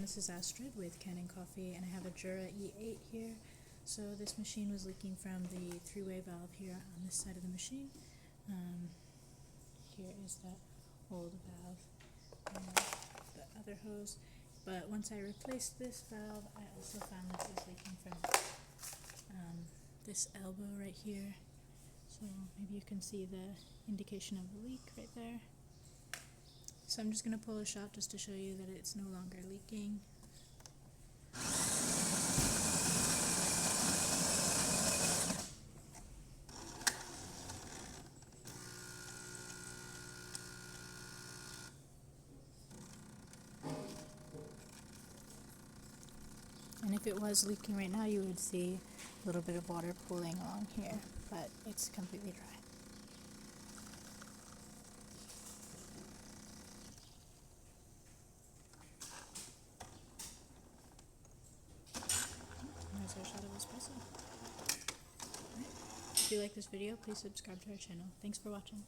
this is Astrid with Kanen Coffee, and I have a Jura E8 here. So this machine was leaking from the three-way valve here on this side of the machine. Here is that old valve and the other hose. But once I replaced this valve, I also found that it was leaking from this elbow right here. So maybe you can see the indication of the leak right there. So I'm just going to pull a shot just to show you that it's no longer leaking. And if it was leaking right now, you would see a little bit of water pooling along here, but it's completely dry. There's our shot of espresso. If you like this video, please subscribe to our channel. Thanks for watching.